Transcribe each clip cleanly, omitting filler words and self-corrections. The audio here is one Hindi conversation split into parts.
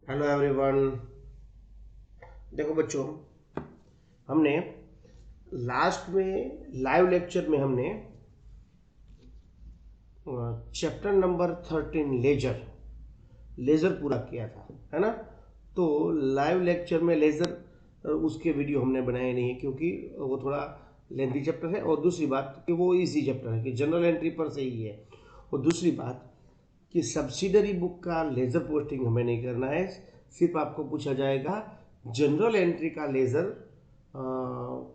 Hello everyone. देखो बच्चों, हमने लास्ट में लाइव लेक्चर में हमने चैप्टर नंबर 13 लेज़र पूरा किया था, है ना। तो लाइव लेक्चर में लेज़र उसके वीडियो हमने बनाए नहीं है क्योंकि वो थोड़ा लेंथी चैप्टर है, और दूसरी बात कि वो इजी चैप्टर है कि जनरल एंट्री पर से ही है, और दूसरी बात कि सब्सिडरी बुक का लेज़र पोस्टिंग हमें नहीं करना है। सिर्फ आपको पूछा जाएगा जनरल एंट्री का लेज़र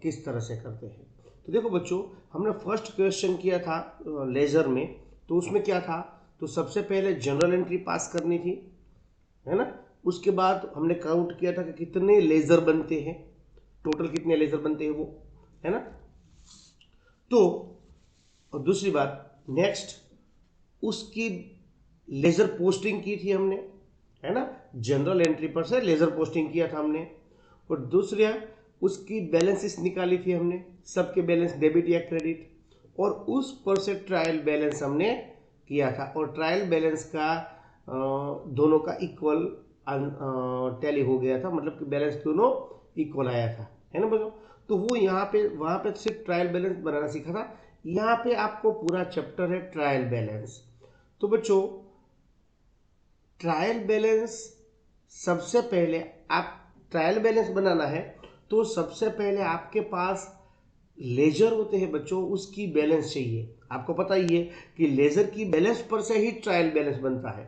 किस तरह से करते हैं। तो देखो बच्चों, हमने फर्स्ट क्वेश्चन किया था लेज़र में, तो उसमें क्या था, तो सबसे पहले जनरल एंट्री पास करनी थी, है ना। उसके बाद हमने काउंट किया था कि कितने लेज़र बनते हैं, टोटल कितने लेज़र बनते हैं वो, है ना। तो और दूसरी बात, नेक्स्ट उसकी लेज़र पोस्टिंग की थी हमने, है ना। जनरल एंट्री पर से लेज़र पोस्टिंग किया था हमने, और दूसरा उसकी बैलेंसेस निकाली थी हमने, सबके बैलेंस डेबिट या क्रेडिट, और उस पर से ट्रायल बैलेंस हमने किया था, और ट्रायल बैलेंस का दोनों का इक्वल टैली हो गया था, मतलब कि बैलेंस दोनों इक्वल आया था, है ना बच्चों। तो वो यहाँ पे वहाँ पे सिर्फ ट्रायल बैलेंस बनाना सीखा था। यहाँ पे आपको पूरा चैप्टर है ट्रायल बैलेंस। तो बच्चों, ट्रायल बैलेंस सबसे पहले आप ट्रायल बैलेंस बनाना है तो सबसे पहले आपके पास लेजर होते हैं बच्चों, उसकी बैलेंस चाहिए। आपको पता ही है कि लेजर की बैलेंस पर से ही ट्रायल बैलेंस बनता है।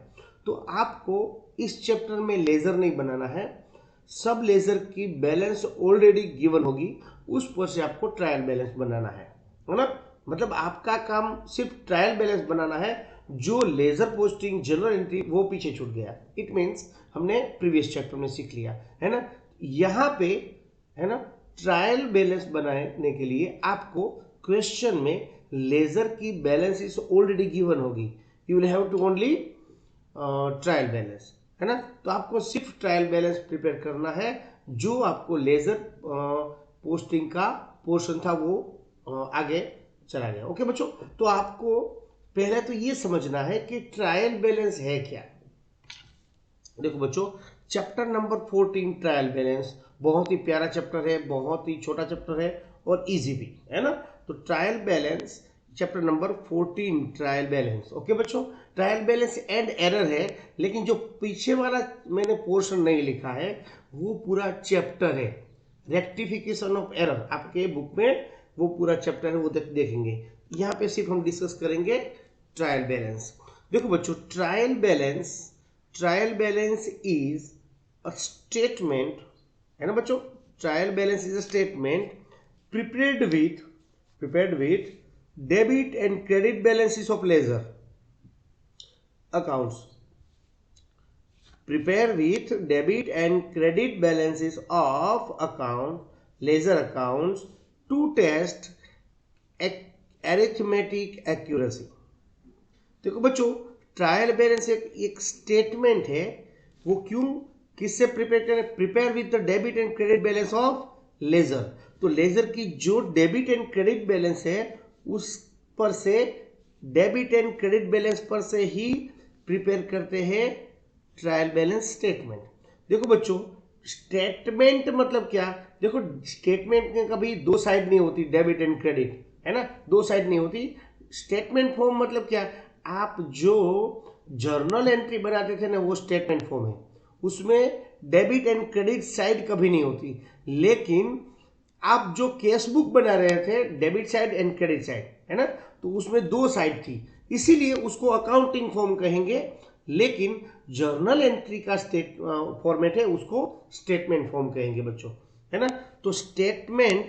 तो आपको इस चैप्टर में लेजर नहीं बनाना है, सब लेजर की बैलेंस ऑलरेडी गिवन होगी, उस पर से आपको ट्रायल बैलेंस बनाना है ना। मतलब आपका काम सिर्फ ट्रायल बैलेंस बनाना है, जो लेजर पोस्टिंग जनरल एंट्री वो पीछे छूट गया। इट मीन्स हमने प्रीवियस चैप्टर में सीख लिया, है ना। यहाँ पे, है ना, ट्रायल बैलेंस बनाने के लिए आपको क्वेश्चन में लेजर की बैलेंस इज ऑलरेडी गिवन होगी, you will have to only trial balance, है ना। तो आपको सिर्फ ट्रायल बैलेंस प्रिपेयर करना है, जो आपको लेजर पोस्टिंग का पोर्शन था वो आगे चला गया। ओके बच्चों, तो आपको पहले तो ये समझना है कि ट्रायल बैलेंस है क्या। देखो बच्चों, चैप्टर नंबर 14 ट्रायल बैलेंस बहुत ही प्यारा चैप्टर है, बहुत ही छोटा चैप्टर है और इजी भी, है ना। तो trial balance chapter number 14 trial balance. Okay बच्चों, ट्रायल बैलेंस एंड एरर है, लेकिन जो पीछे वाला मैंने पोर्शन नहीं लिखा है वो पूरा चैप्टर है, रेक्टिफिकेशन ऑफ एरर। आपके बुक में वो पूरा चैप्टर है, वो देखेंगे। यहाँ पे सिर्फ हम डिस्कस करेंगे ट्रायल बैलेंस। देखो बच्चों, trial balance is a statement, है ना बच्चों। Trial balance is a statement prepared with debit and credit balances of ledger accounts. Prepare with debit and credit balances of ledger accounts to test arithmetic accuracy. देखो बच्चों, ट्रायल बैलेंस एक स्टेटमेंट है, वो क्यों किससे प्रिपेयर करें, prepare with the debit and credit balance of ledger. तो लेजर की जो डेबिट एंड क्रेडिट बैलेंस है उस पर से, डेबिट एंड क्रेडिट बैलेंस पर से ही प्रिपेयर करते हैं ट्रायल बैलेंस स्टेटमेंट। देखो बच्चों, स्टेटमेंट मतलब क्या, देखो स्टेटमेंट में कभी दो साइड नहीं होती, डेबिट एंड क्रेडिट, है ना, दो साइड नहीं होती। स्टेटमेंट फॉर्म मतलब क्या, आप जो जर्नल एंट्री बनाते थे ना वो स्टेटमेंट फॉर्म है, उसमें डेबिट एंड क्रेडिट साइड कभी नहीं होती। लेकिन आप जो केस बुक बना रहे थे, debit side and credit side, है ना, तो उसमें दो साइड थी, इसीलिए उसको अकाउंटिंग फॉर्म कहेंगे। लेकिन जर्नल एंट्री का फॉर्मेट है, उसको स्टेटमेंट फॉर्म कहेंगे बच्चों, है ना। तो स्टेटमेंट,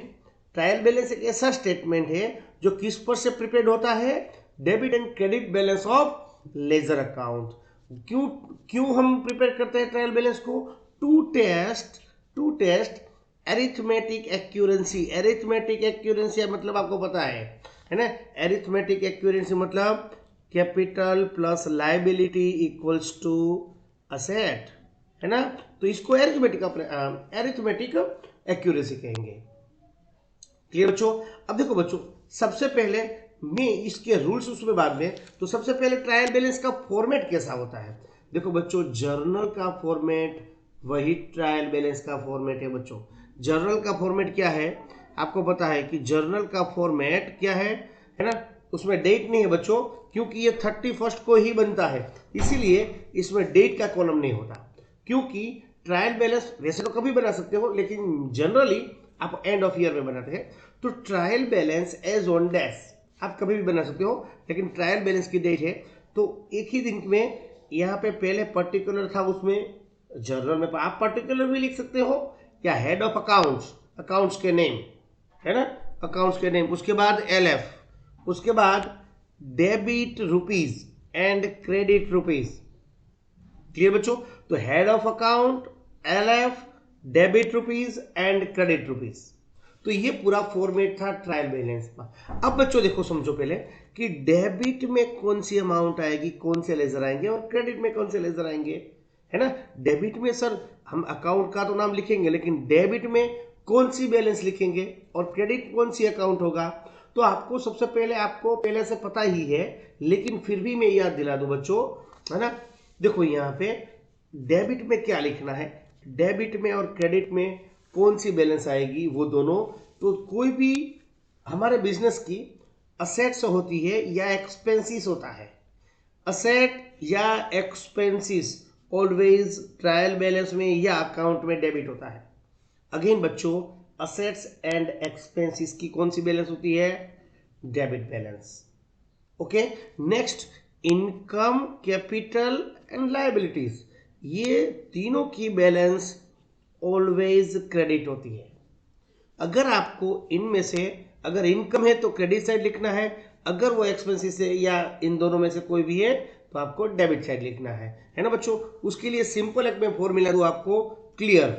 ट्रायल बैलेंस एक ऐसा स्टेटमेंट है जो किस पर से प्रिपेयर्ड होता है, debit and credit balance of ledger account. क्यों क्यों हम प्रिपेयर करते हैं ट्रायल बैलेंस को, to test arithmetic accuracy. Arithmetic accuracy मतलब आपको पता है ना, एरिथमेटिक एक्यूरेंसी मतलब capital plus liability equals to asset, है ना। तो इसको एरिथमेटिक एक्यूरेसी कहेंगे। क्लियर बच्चों। अब देखो बच्चों, सबसे पहले मैं इसके रूल्स उसमें बाद में, तो सबसे पहले ट्रायल बैलेंस का फॉर्मेट कैसा होता है। देखो बच्चों, जर्नल का फॉर्मेट वही ट्रायल बैलेंस का फॉर्मेट है बच्चों। जर्नल का फॉर्मेट क्या है, आपको पता है कि जर्नल का फॉर्मेट क्या है ना, उसमें डेट नहीं है बच्चों, क्योंकि ये 31 को ही बनता है, इसीलिए इसमें डेट का कॉलम नहीं होता। क्योंकि ट्रायल बैलेंस वैसे तो कभी बना सकते हो, लेकिन जनरली आप एंड ऑफ ईयर में बनाते हैं। तो trial balance as on dash आप कभी भी बना सकते हो, लेकिन ट्रायल बैलेंस की डेट है तो एक ही दिन में। यहाँ पे पहले पर्टिकुलर था, उसमें जर्नल में आप पर्टिकुलर भी लिख सकते हो, या हेड ऑफ अकाउंट्स, अकाउंट्स के नेम है ना, अकाउंट्स के नेम, उसके बाद LF, उसके बाद debit rupees and credit rupees. Clear बच्चों? तो head of account, LF, debit rupees and credit rupees. तो ये पूरा फॉर्मेट था ट्रायल बैलेंस का। अब बच्चों देखो, समझो पहले कि डेबिट में कौन सी अमाउंट आएगी, कौन से लेजर आएंगे, और क्रेडिट में कौन से लेजर आएंगे, है ना। डेबिट में सर हम अकाउंट का तो नाम लिखेंगे, लेकिन डेबिट में कौन सी बैलेंस लिखेंगे और क्रेडिट कौन सी अकाउंट होगा। तो आपको सबसे पहले, आपको पहले से पता ही है, लेकिन फिर भी मैं याद दिला दूं बच्चों, है ना। देखो यहाँ पे डेबिट में क्या लिखना है, डेबिट में और क्रेडिट में कौन सी बैलेंस आएगी, वो दोनों। तो कोई भी हमारे बिजनेस की असेट्स होती है या एक्सपेंसिस होता है, असेट या एक्सपेंसिस ऑलवेज ट्रायल बैलेंस में या अकाउंट में डेबिट होता है। अगेन बच्चों, असेट्स एंड एक्सपेंसिस की कौन सी बैलेंस होती है, debit balance. Okay, next income, capital and liabilities, ये तीनों की बैलेंस ऑलवेज क्रेडिट होती है। अगर आपको इनमें से अगर इनकम है तो क्रेडिट साइड लिखना है, अगर वो एक्सपेंसिस है या इन दोनों में से कोई भी है तो आपको डेबिट साइड लिखना है ना बच्चों। उसके लिए सिंपल एक मैं फॉर्मूला दूं आपको, क्लियर।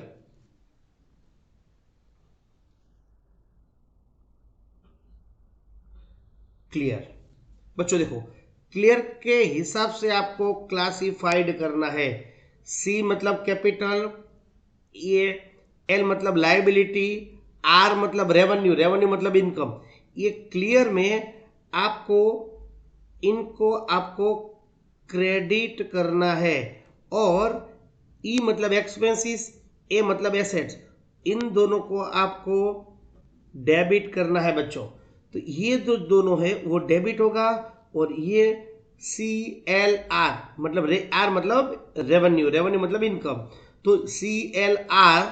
क्लियर बच्चों देखो, क्लियर के हिसाब से आपको क्लासिफाइड करना है। सी मतलब कैपिटल, ये एल मतलब लायबिलिटी, आर मतलब रेवेन्यू, रेवेन्यू मतलब इनकम। ये क्लियर में आपको इनको आपको क्रेडिट करना है, और ई मतलब एक्सपेंसिस, ए मतलब एसेट्स, इन दोनों को आपको डेबिट करना है बच्चों। तो ये जो दोनों है वो डेबिट होगा, और ये CLR मतलब आर मतलब रेवेन्यू, रेवेन्यू मतलब इनकम, तो CLR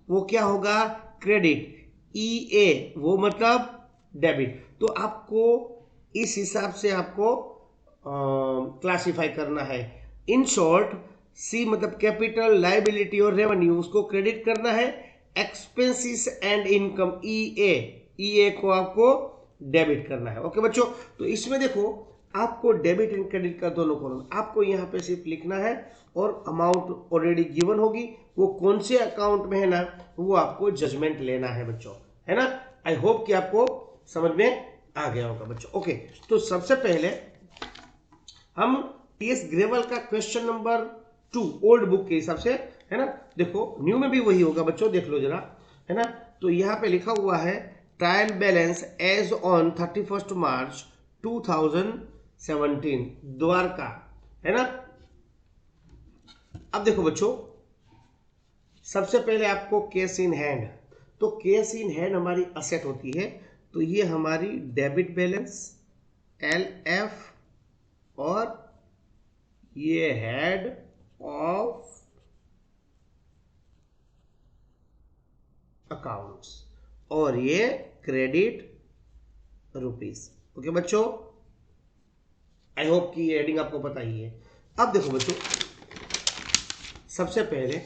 वो क्या होगा, क्रेडिट। EA वो मतलब डेबिट। तो आपको इस हिसाब से आपको क्लासिफाई करना है। इन शॉर्ट, सी मतलब कैपिटल, लायबिलिटी और रेवेन्यू, उसको क्रेडिट करना है। एक्सपेंसिस एंड इनकम EA को आपको डेबिट करना है। ओके बच्चों, तो इसमें देखो आपको डेबिट एंड क्रेडिट का दोनों कॉलम आपको यहाँ पे सिर्फ लिखना है, और अमाउंट ऑलरेडी गिवन होगी, वो कौन से अकाउंट में है ना, वो आपको जजमेंट लेना है बच्चों, है ना। आई होप कि आपको समझ में आ गया होगा बच्चों। ओके, तो सबसे पहले हम TS ग्रेवल का क्वेश्चन नंबर 2 ओल्ड बुक के हिसाब से, है ना, देखो न्यू में भी वही होगा बच्चों, देख लो जरा, है ना। तो यहाँ पे लिखा हुआ है ट्रायल बैलेंस एज ऑन 31 मार्च 2017 द्वारका, है ना। अब देखो बच्चों, सबसे पहले आपको कैश इन हैंड, तो कैश इन हैंड हमारी असेट होती है, तो ये हमारी डेबिट बैलेंस LF, और ये हेड ऑफ अकाउंट्स, और ये क्रेडिट रुपीस। ओके बच्चों, आई होप कि ये हेडिंग आपको पता ही है। अब देखो बच्चों, सबसे पहले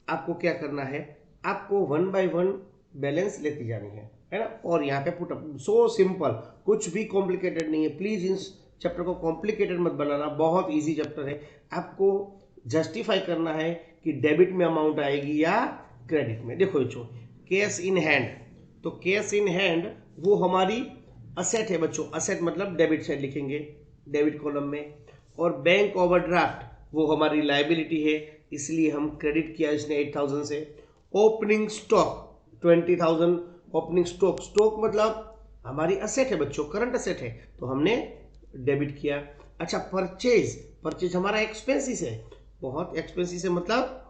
आपको क्या करना है, आपको 1 बाय 1 बैलेंस लेती जानी है ना, और यहाँ पे पुट अप, सो सिंपल, कुछ भी कॉम्प्लिकेटेड नहीं है। प्लीज इस चैप्टर को कॉम्प्लिकेटेड मत बनाना, बहुत इजी चैप्टर है। आपको जस्टिफाई करना है कि डेबिट में अमाउंट आएगी या क्रेडिट में। देखो बच्चों, कैश इन हैंड, तो कैश इन हैंड वो हमारी असेट है बच्चों, असेट मतलब डेबिट साइड लिखेंगे, डेबिट कॉलम में। और बैंक ओवरड्राफ्ट वो हमारी लायबिलिटी है, इसलिए हम क्रेडिट किया इसने 8000 से। Opening stock 20,000, opening stock, stock मतलब हमारी असेट है बच्चों, करंट असेट है, तो हमने डेबिट किया। अच्छा, परचेज, परचेज हमारा एक्सपेंसिस है, बहुत एक्सपेंसिव से मतलब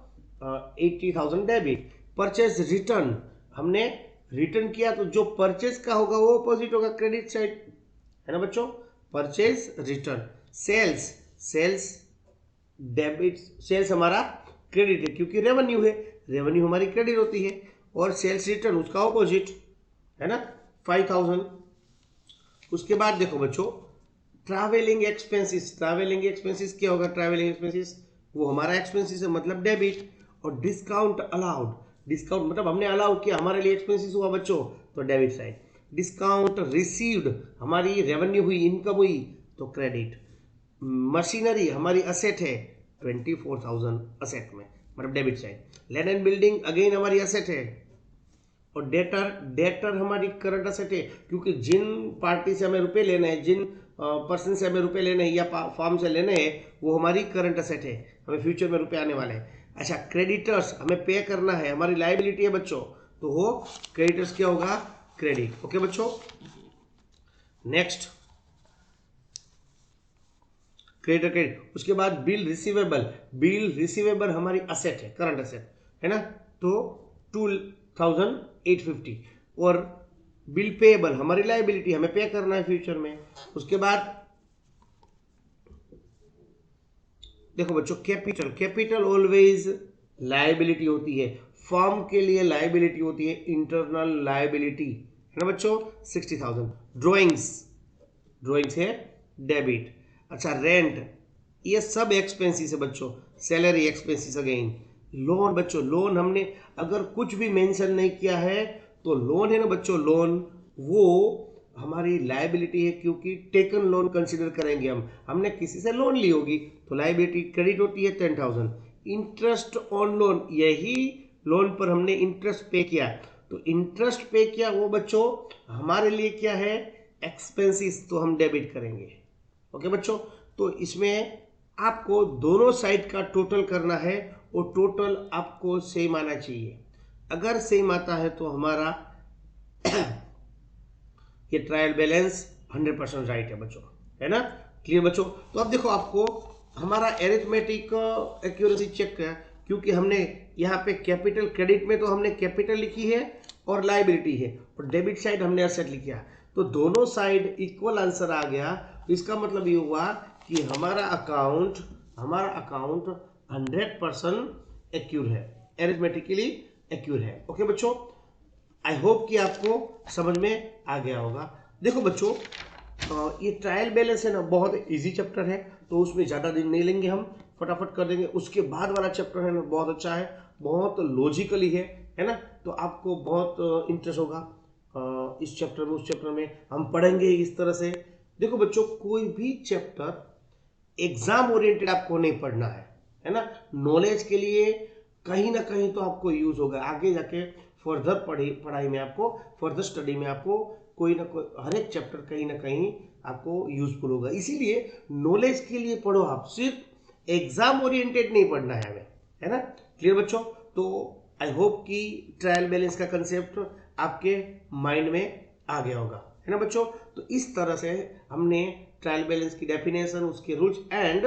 80,000 डेबिट। परचेज रिटर्न, हमने रिटर्न किया तो जो परचेज का होगा वो अपोजिट होगा क्रेडिट साइड, है ना बच्चों। Purchase return. Sales, sales debit, sales हमारा क्रेडिट है क्योंकि रेवेन्यू है, रेवेन्यू हमारी क्रेडिट होती है, और सेल्स रिटर्न उसका ऑपोजिट, है ना 5,000। उसके बाद देखो बच्चों ट्रैवलिंग एक्सपेंसेस, ट्रैवलिंग एक्सपेंसेस क्या होगा, ट्रैवलिंग एक्सपेंसेस वो हमारा एक्सपेंसेस है मतलब डेबिट। और डिस्काउंट अलाउड, डिस्काउंट मतलब हमने अलाउ किया, हमारे लिए एक्सपेंसेस हुआ बच्चों तो डेबिट साइड। डिस्काउंट रिसीव्ड, हमारी रेवेन्यू हुई, इनकम हुई तो क्रेडिट। मशीनरी हमारी असेट है 24,000 असेट में मतलब debit side. Land and building again हमारी असेट है। और डेटर, डेटर हमारी करंट असेट है क्योंकि जिन पार्टी से हमें रुपए लेने हैं, जिन पर्सन से हमें रुपए लेने हैं या फॉर्म से लेने हैं वो हमारी करंट असेट है, हमें फ्यूचर में रुपए आने वाले हैं। अच्छा क्रेडिटर्स, हमें पे करना है, हमारी लाइबिलिटी है बच्चों, तो वो क्रेडिटर्स क्या होगा, क्रेडिट। ओके बच्चों, नेक्स्ट क्रेडिटर क्रेडिट। उसके बाद बिल रिसीवेबल, बिल रिसीवेबल हमारी असेट है, करंट असेट है ना, तो 2,850। और बिल पेएबल हमारी लाइबिलिटी, हमें पे करना है फ्यूचर में। उसके बाद देखो बच्चों कैपिटल, कैपिटल ऑलवेज लाइबिलिटी होती है, फर्म के लिए लाइबिलिटी होती है, इंटरनल लाइबिलिटी, है ना बच्चों 60,000। ड्रॉइंग्स, ड्रॉइंग्स है डेबिट। अच्छा रेंट, ये सब एक्सपेंसिस है बच्चों, सैलरी एक्सपेंसिस अगेन। लोन बच्चों, लोन हमने अगर कुछ भी मेंशन नहीं किया है तो लोन है ना बच्चों, लोन वो हमारी लाइबिलिटी है क्योंकि टेकन लोन कंसीडर करेंगे हम, हमने किसी से लोन ली होगी तो लाइबिलिटी क्रेडिट होती है 10,000। इंटरेस्ट ऑन लोन, यही लोन पर हमने इंटरेस्ट पे किया तो इंटरेस्ट पे किया वो बच्चों हमारे लिए क्या है, एक्सपेंसिस, तो हम डेबिट करेंगे। ओके बच्चों, तो इसमें आपको दोनों साइड का टोटल करना है और टोटल आपको सेम आना चाहिए। अगर सेम आता है तो हमारा ये ट्रायल बैलेंस 100% राइट है बच्चों, है ना, क्लियर बच्चों। तो अब देखो आपको हमारा एरिथमेटिक एक्यूरेसी चेक है क्योंकि हमने यहाँ पे कैपिटल, क्रेडिट में तो हमने कैपिटल लिखी है और लाइबिलिटी है, और डेबिट साइड हमने एसेट लिखी है, तो दोनों साइड इक्वल आंसर आ गया। तो इसका मतलब ये हुआ कि हमारा अकाउंट 100% एक्यूर है, एरिथमेटिकली एक्यूर है। ओके बच्चों, आई होप कि आपको समझ में आ गया होगा। देखो बच्चों ये ट्रायल बैलेंस है ना बहुत इजी चैप्टर है, तो उसमें ज़्यादा दिन नहीं लेंगे, हम फटाफट कर देंगे। उसके बाद वाला चैप्टर है ना बहुत अच्छा है, बहुत लॉजिकली है ना, तो आपको बहुत इंटरेस्ट होगा इस चैप्टर में, उस चैप्टर में हम पढ़ेंगे इस तरह से। देखो बच्चों कोई भी चैप्टर एग्जाम ओरिएंटेड आपको नहीं पढ़ना है ना, नॉलेज के लिए कहीं ना कहीं तो आपको यूज होगा आगे जाके, फर्दर पढ़ाई में आपको, फर्दर स्टडी में आपको कोई ना कोई हर एक चैप्टर कहीं ना कहीं आपको यूजफुल होगा। इसीलिए नॉलेज के लिए पढ़ो आप, सिर्फ एग्जाम ओरिएंटेड नहीं पढ़ना है हमें, है ना, क्लियर बच्चों। तो आई होप कि ट्रायल बैलेंस का कंसेप्ट आपके माइंड में आ गया होगा, है ना बच्चों। तो इस तरह से हमने ट्रायल बैलेंस की डेफिनेशन, उसके रूल्स एंड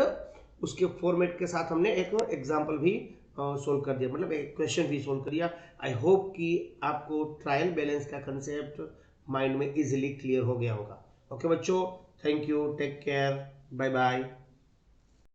उसके फॉर्मेट के साथ हमने एक एग्जाम्पल भी सोल्व कर दिया, मतलब एक क्वेश्चन भी सोल्व कर दिया। आई होप कि आपको ट्रायल बैलेंस का कंसेप्ट माइंड में इजीली क्लियर हो गया होगा। ओके बच्चों, thank you, take care, bye bye.